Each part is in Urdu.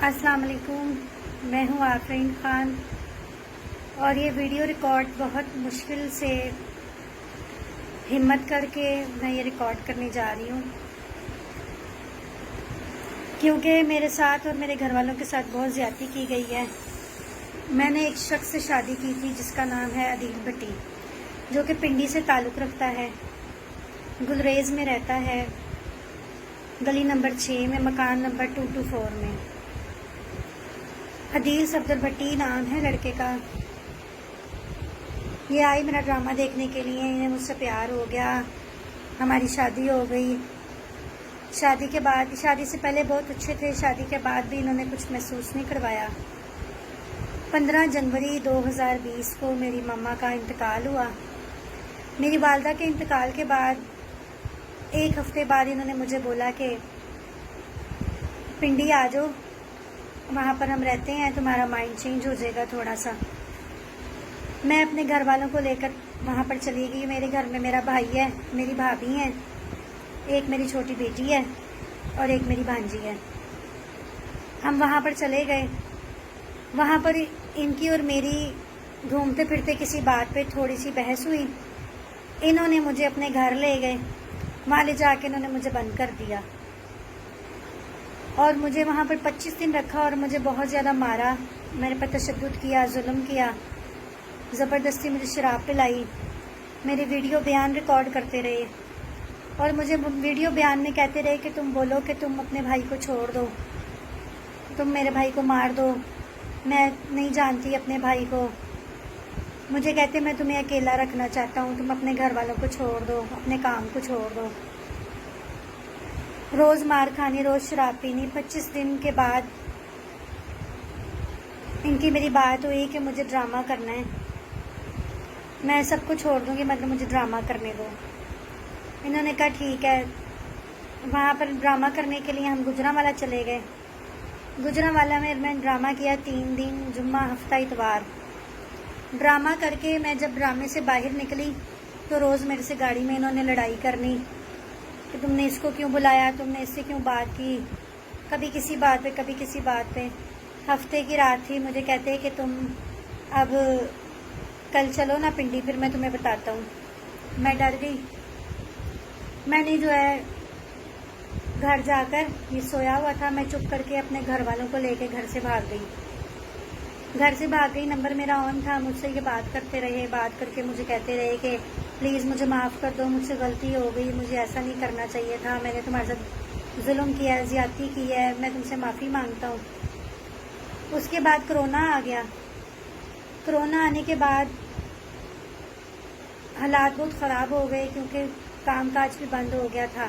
السلام علیکم، میں ہوں آفرین خان اور یہ ویڈیو ریکارڈ بہت مشکل سے ہمت کر کے میں یہ ریکارڈ کرنے جا رہی ہوں، کیونکہ میرے ساتھ اور میرے گھر والوں کے ساتھ بہت زیادتی کی گئی ہے۔ میں نے ایک شخص سے شادی کی تھی جس کا نام ہے عدیل بھٹی، جو کہ پنڈی سے تعلق رکھتا ہے، گلریز میں رہتا ہے، گلی نمبر 6 میں، مکان نمبر 224 میں۔ عدیل صفدر بھٹی نام ہے لڑکے کا۔ یہ آئی میرا ڈرامہ دیکھنے کے لیے، انہیں مجھ سے پیار ہو گیا، ہماری شادی ہو گئی۔ شادی سے پہلے بہت اچھے تھے، شادی کے بعد بھی انہوں نے کچھ محسوس نہیں کروایا۔ 15 جنوری 2020 کو میری مما کا انتقال ہوا۔ میری والدہ کے انتقال کے بعد ایک ہفتے بعد انہوں نے مجھے بولا کہ پنڈی آ جاؤ، وہاں پر ہم رہتے ہیں، تمہارا مائنڈ چینج ہو جائے گا تھوڑا سا۔ میں اپنے گھر والوں کو لے کر وہاں پر چلی گئی۔ میرے گھر میں میرا بھائی ہے، میری بھابھی ہیں، ایک میری چھوٹی بیٹی ہے اور ایک میری بھانجی ہے۔ ہم وہاں پر چلے گئے۔ وہاں پر ان کی اور میری گھومتے پھرتے کسی بات پہ تھوڑی سی بحث ہوئی۔ انہوں نے مجھے اپنے گھر لے گئے، وہاں لے جا کے انہوں نے مجھے بند کر دیا اور مجھے وہاں پر 25 دن رکھا اور مجھے بہت زیادہ مارا، میرے پر تشدد کیا، ظلم کیا، زبردستی مجھے شراب پلائی، میری ویڈیو بیان ریکارڈ کرتے رہے اور مجھے ویڈیو بیان میں کہتے رہے کہ تم بولو کہ تم اپنے بھائی کو چھوڑ دو، تم میرے بھائی کو مار دو، میں نہیں جانتی اپنے بھائی کو۔ مجھے کہتے میں تمہیں اکیلا رکھنا چاہتا ہوں، تم اپنے گھر والوں کو چھوڑ دو، اپنے کام کو چھوڑ دو۔ روز مار کھانی، روز شراب پینی۔ 25 دن کے بعد ان کی میری بات ہوئی کہ مجھے ڈرامہ کرنا ہے، میں سب کو چھوڑ دوں گی مگر مجھے ڈرامہ کرنے دو۔ انہوں نے کہا ٹھیک ہے۔ وہاں پر ڈرامہ کرنے کے لیے ہم گجرانوالہ چلے گئے۔ گجرانوالہ میں میں ڈرامہ کیا 3 دن، جمعہ، ہفتہ، اتوار۔ ڈرامہ کر کے میں جب ڈرامے سے باہر نکلی تو روز میرے سے گاڑی میں انہوں نے لڑائی کرنی کہ تم نے اس کو کیوں بلایا، تم نے اس سے کیوں بات کی، کبھی کسی بات پہ کبھی کسی بات پہ۔ ہفتے کی رات تھی، مجھے کہتے کہ تم اب کل چلو نا پنڈی، پھر میں تمہیں بتاتا ہوں۔ میں ڈر گئی۔ میں نے جو ہے گھر جا کر، یہ سویا ہوا تھا، میں چپ کر کے اپنے گھر والوں کو لے کے گھر سے بھاگ گئی۔ نمبر میرا آن تھا، مجھ سے یہ بات کرتے رہے، بات کر کے مجھے کہتے رہے کہ پلیز مجھے معاف کر دو، مجھ سے غلطی ہو گئی، مجھے ایسا نہیں کرنا چاہیے تھا، میں نے تمہارے ساتھ ظلم کیا ہے، زیادتی کی ہے، میں تم سے معافی مانگتا ہوں۔ اس کے بعد کرونا آ گیا۔ کرونا آنے کے بعد حالات بہت خراب ہو گئے کیونکہ کام کاج بھی بند ہو گیا تھا۔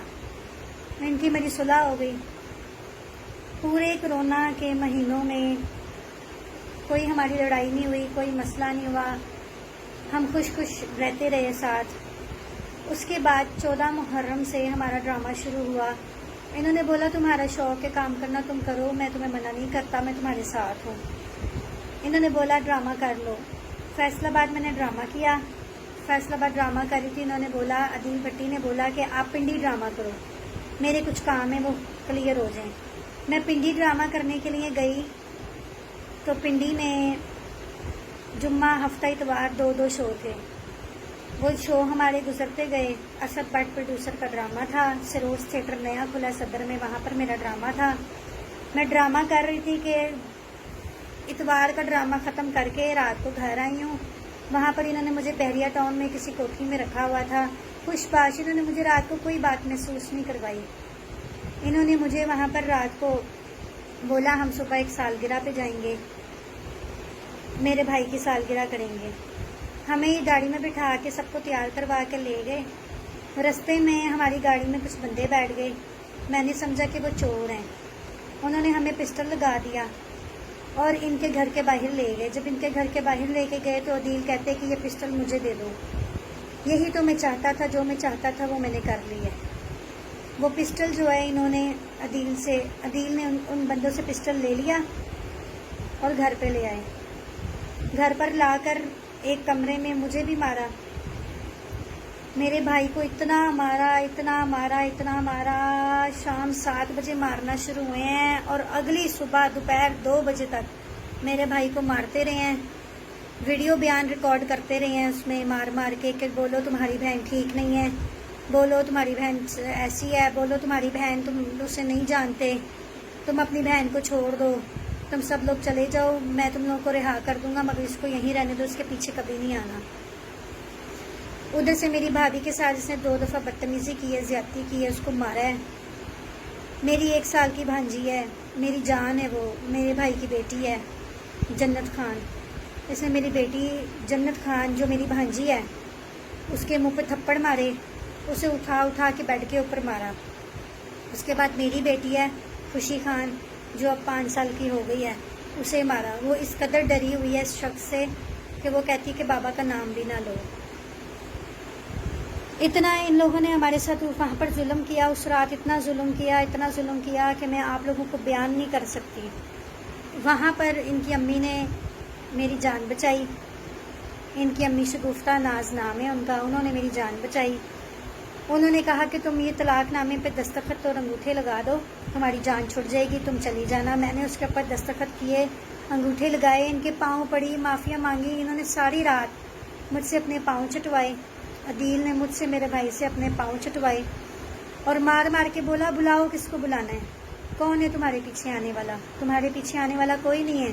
ان کی میری صلح ہو گئی۔ پورے کرونا کے مہینوں میں کوئی ہماری لڑائی نہیں ہوئی، کوئی مسئلہ نہیں ہوا، ہم خوش رہتے رہے ساتھ۔ اس کے بعد 14 محرم سے ہمارا ڈرامہ شروع ہوا۔ انہوں نے بولا تمہارا شوق ہے کام کرنا، تم کرو، میں تمہیں منع نہیں کرتا، میں تمہارے ساتھ ہوں۔ انہوں نے بولا ڈرامہ کر لو۔ فیصل آباد میں نے ڈرامہ کیا۔ فیصل آباد ڈرامہ کر رہی تھی، انہوں نے بولا، عدیل بھٹی نے بولا کہ آپ پنڈی ڈرامہ کرو، میرے کچھ کام ہیں وہ کلیئر ہو جائیں۔ میں پنڈی ڈرامہ کرنے کے لیے گئی تو پنڈی میں جمعہ، ہفتہ، اتوار 2 شو تھے۔ وہ شو ہمارے گزرتے گئے۔ اسد بٹ پروڈیوسر کا ڈرامہ تھا، سروس تھیٹر نیا کھلا صدر میں، وہاں پر میرا ڈرامہ تھا۔ میں ڈرامہ کر رہی تھی کہ اتوار کا ڈرامہ ختم کر کے رات کو گھر آئی ہوں۔ وہاں پر انہوں نے مجھے بحریہ ٹاؤن میں کسی کوٹھی میں رکھا ہوا تھا، خوش باش۔ انہوں نے مجھے رات کو کوئی بات محسوس نہیں کروائی۔ انہوں نے مجھے وہاں پر رات کو بولا ہم صبح ایک سالگرہ پہ جائیں گے، میرے بھائی کی سالگرہ کریں گے۔ ہمیں گاڑی میں بٹھا کے سب کو تیار کروا کے لے گئے۔ رستے میں ہماری گاڑی میں کچھ بندے بیٹھ گئے، میں نے سمجھا کہ وہ چور ہیں۔ انہوں نے ہمیں پسٹل لگا دیا اور ان کے گھر کے باہر لے گئے۔ جب ان کے گھر کے باہر لے کے گئے تو عدیل کہتے کہ یہ پسٹل مجھے دے دو، یہی تو میں چاہتا تھا، جو میں چاہتا تھا وہ میں نے کر لی ہے۔ وہ پسٹل جو ہے انہوں نے عدیل نے ان بندوں سے پسٹل لے لیا اور گھر پہ لے آئے۔ گھر پر لا کر ایک کمرے میں مجھے بھی مارا، میرے بھائی کو اتنا مارا، شام 7 بجے مارنا شروع ہوئے ہیں اور اگلی صبح دوپہر 2 بجے تک میرے بھائی کو مارتے رہے ہیں، ویڈیو بیان ریکارڈ کرتے رہے ہیں اس میں مار کے کہ بولو تمہاری بہن ٹھیک نہیں ہے، بولو تمہاری بہن ایسی ہے، بولو تمہاری بہن تم اسے نہیں جانتے، تم اپنی بہن کو چھوڑ دو، تم سب لوگ چلے جاؤ، میں تم لوگوں کو رہا کر دوں گا مگر اس کو یہیں رہنے دو، اس کے پیچھے کبھی نہیں آنا۔ ادھر سے میری بھابھی کے ساتھ اس نے 2 دفعہ بدتمیزی کی ہے، زیادتی کی ہے، اس کو مارا ہے۔ میری 1 سال کی بھانجی ہے، میری جان ہے، وہ میرے بھائی کی بیٹی ہے جنت خان، اس نے میری بیٹی جنت خان جو میری بھانجی ہے اس کے منہ پہ تھپڑ مارے، اسے اٹھا کے بیڈ کے اوپر مارا۔ اس کے بعد میری بیٹی ہے خوشی خان جو اب 5 سال کی ہو گئی ہے، اسے مارا۔ وہ اس قدر ڈری ہوئی ہے اس شخص سے کہ وہ کہتی کہ بابا کا نام بھی نہ لو۔ اتنا ان لوگوں نے ہمارے ساتھ وہاں پر ظلم کیا، اس رات اتنا ظلم کیا کہ میں آپ لوگوں کو بیان نہیں کر سکتی۔ وہاں پر ان کی امی نے میری جان بچائی، ان کی امی شگفتہ ناز نام ہے ان کا، انہوں نے میری جان بچائی۔ انہوں نے کہا کہ تم یہ طلاق نامے پہ دستخط اور انگوٹھے لگا دو، تمہاری جان چھٹ جائے گی، تم چلی جانا۔ میں نے اس کے اوپر دستخط کیے، انگوٹھے لگائے، ان کے پاؤں پڑی، معافیا مانگی، انہوں نے ساری رات مجھ سے اپنے پاؤں چٹوائے، عدیل نے مجھ سے میرے بھائی سے اپنے پاؤں چٹوائے اور مار کے بولا بلاؤ کس کو بلانا ہے، کون ہے تمہارے پیچھے آنے والا؟ تمہارے پیچھے آنے والا کوئی نہیں ہے،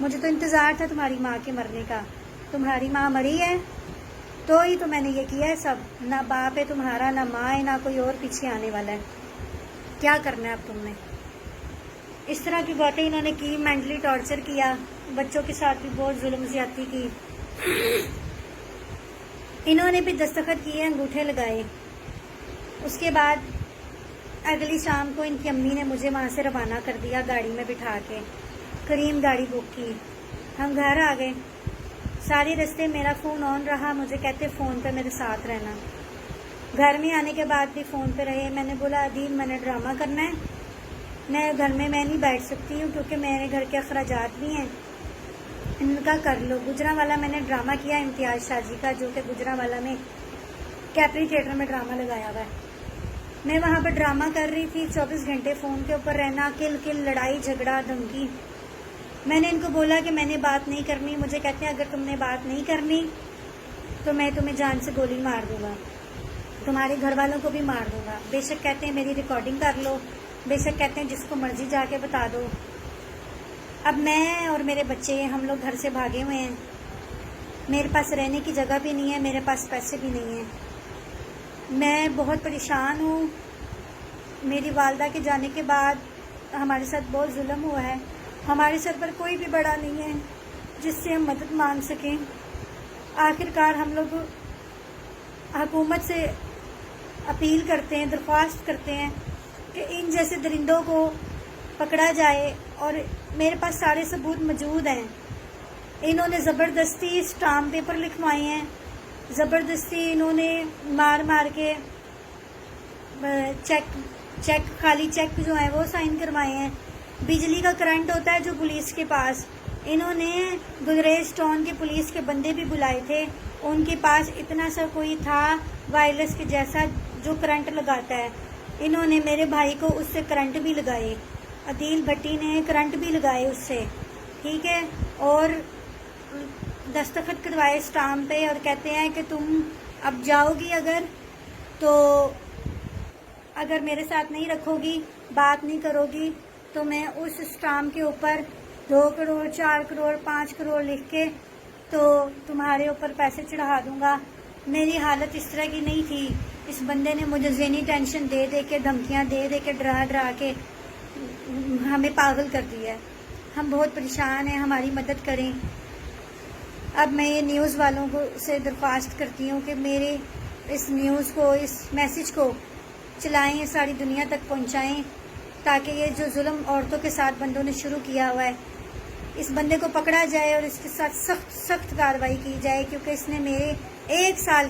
مجھے تو انتظار تھا تمہاری ماں کے مرنے کا، تمہاری ماں مری ہے تو ہی تو میں نے یہ کیا ہے سب، نہ باپ ہے تمہارا، نہ ماں ہے، نہ کوئی اور پیچھے آنے والا ہے، کیا کرنا ہے اب تم نے؟ اس طرح کی باتیں انہوں نے کی، مینٹلی ٹارچر کیا، بچوں کے ساتھ بھی بہت ظلم زیادتی کی۔ انہوں نے بھی دستخط کیے، انگوٹھے لگائے۔ اس کے بعد اگلی شام کو ان کی امی نے مجھے وہاں سے روانہ کر دیا گاڑی میں بٹھا کے، کریم گاڑی بک کی، ہم گھر آ گئے۔ سارے رستے میرا فون آن رہا، مجھے کہتے فون پہ میرے ساتھ رہنا۔ گھر میں آنے کے بعد بھی فون پہ رہے۔ میں نے بولا عدیل میں نے ڈرامہ کرنا ہے، میں گھر میں نہیں بیٹھ سکتی ہوں کیونکہ میرے گھر کے اخراجات بھی ہیں، ان کا کر لو۔ گجرانوالہ میں نے ڈرامہ کیا امتیاز شاجی کا، جو کہ گجرانوالہ میں کیپری تھیٹر میں ڈرامہ لگایا ہوا ہے۔ میں وہاں پر ڈرامہ کر رہی تھی، 24 گھنٹے فون کے اوپر رہنا، کل لڑائی جھگڑا دھمکی۔ میں نے ان کو بولا کہ میں نے بات نہیں کرنی، مجھے کہتے ہیں اگر تم نے بات نہیں کرنی تو میں تمہیں جان سے گولی مار دوں گا، تمہارے گھر والوں کو بھی مار دوں گا۔ بے شک کہتے ہیں میری ریکارڈنگ کر لو، بے شک کہتے ہیں جس کو مرضی جا کے بتا دو۔ اب میں اور میرے بچے ہم لوگ گھر سے بھاگے ہوئے ہیں، میرے پاس رہنے کی جگہ بھی نہیں ہے، میرے پاس پیسے بھی نہیں ہیں، میں بہت پریشان ہوں۔ میری والدہ کے جانے کے بعد ہمارے ساتھ بہت ظلم ہوا ہے، ہمارے سر پر کوئی بھی بڑا نہیں ہے جس سے ہم مدد مانگ سکیں۔ آخرکار ہم لوگ حکومت سے اپیل کرتے ہیں، درخواست کرتے ہیں کہ ان جیسے درندوں کو پکڑا جائے، اور میرے پاس سارے ثبوت موجود ہیں۔ انہوں نے زبردستی اسٹامپ پیپر لکھوائے ہیں، زبردستی انہوں نے مار کے چیک خالی چیک جو ہیں وہ سائن کروائے ہیں۔ بجلی کا کرنٹ ہوتا ہے جو پولیس کے پاس، انہوں نے گلریز ٹاؤن کے پولیس کے بندے بھی بلائے تھے، ان کے پاس اتنا سا کوئی تھا وائرلیس کے جیسا جو کرنٹ لگاتا ہے، انہوں نے میرے بھائی کو اس سے کرنٹ بھی لگائے، عدیل بھٹی نے کرنٹ بھی لگائے اس سے، ٹھیک ہے، اور دستخط کروائے اسٹامپ پہ، اور کہتے ہیں کہ تم اب جاؤ گی اگر میرے ساتھ نہیں رکھو گی، بات نہیں کرو گی تو میں اس اسٹامپ کے اوپر 2 کروڑ 4 کروڑ 5 کروڑ لکھ کے تو تمہارے اوپر پیسے چڑھا دوں گا۔ میری حالت اس طرح کی نہیں تھی، اس بندے نے مجھے ذہنی ٹینشن دے کے، دھمکیاں دے کے، ڈرا کے ہمیں پاگل کر دیا ہے۔ ہم بہت پریشان ہیں، ہماری مدد کریں۔ اب میں یہ نیوز والوں کو سے درخواست کرتی ہوں کہ میرے اس نیوز کو، اس میسج کو چلائیں، ساری دنیا تک پہنچائیں، تاکہ یہ جو ظلم عورتوں کے ساتھ بندوں نے شروع کیا ہوا ہے، اس بندے کو پکڑا جائے اور اس کے ساتھ سخت کارروائی کی جائے، کیونکہ اس نے میرے 1 سال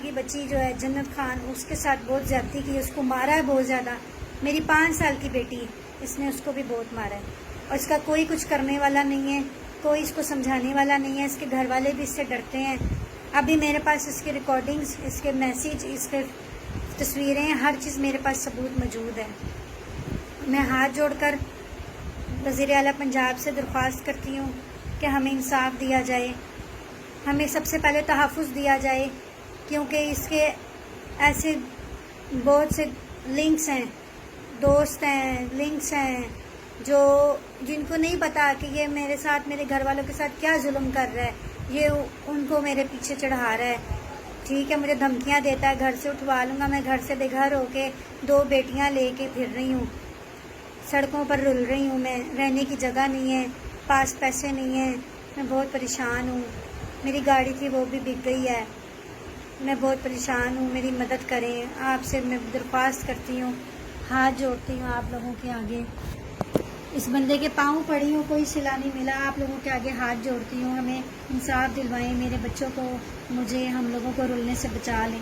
کی بچی جو ہے جنت خان، اس کے ساتھ بہت زیادتی کی، اس کو مارا ہے بہت زیادہ۔ میری 5 سال کی بیٹی، اس نے اس کو بھی بہت مارا ہے، اور اس کا کوئی کچھ کرنے والا نہیں ہے، کوئی اس کو سمجھانے والا نہیں ہے، اس کے گھر والے بھی اس سے ڈرتے ہیں۔ ابھی میرے پاس اس کے ریکارڈنگز، اس کے میسیج، اس کے تصویریں، ہر چیز میرے پاس ثبوت موجود ہے۔ میں ہاتھ جوڑ کر وزیر اعلیٰ پنجاب سے درخواست کرتی ہوں کہ ہمیں انصاف دیا جائے، ہمیں سب سے پہلے تحفظ دیا جائے، کیونکہ اس کے ایسے بہت سے لنکس ہیں، دوست ہیں، لنکس ہیں جن کو نہیں پتا کہ یہ میرے ساتھ، میرے گھر والوں کے ساتھ کیا ظلم کر رہا ہے، یہ ان کو میرے پیچھے چڑھا رہا ہے۔ ٹھیک ہے، مجھے دھمکیاں دیتا ہے، گھر سے اٹھوا لوں گا، میں گھر سے بے گھر ہو کے 2 بیٹیاں لے کے پھر رہی ہوں، سڑکوں پر رل رہی ہوں، میں رہنے کی جگہ نہیں ہے، پاس پیسے نہیں ہیں، میں بہت پریشان ہوں، میری گاڑی تھی وہ بھی بک گئی ہے، میں بہت پریشان ہوں، میری مدد کریں، آپ سے میں درخواست کرتی ہوں، ہاتھ جوڑتی ہوں آپ لوگوں کے آگے، اس بندے کے پاؤں پڑی ہوں، کوئی صلہ نہیں ملا، آپ لوگوں کے آگے ہاتھ جوڑتی ہوں، ہمیں انصاف دلوائیں، میرے بچوں کو، مجھے، ہم لوگوں کو رلنے سے بچا لیں۔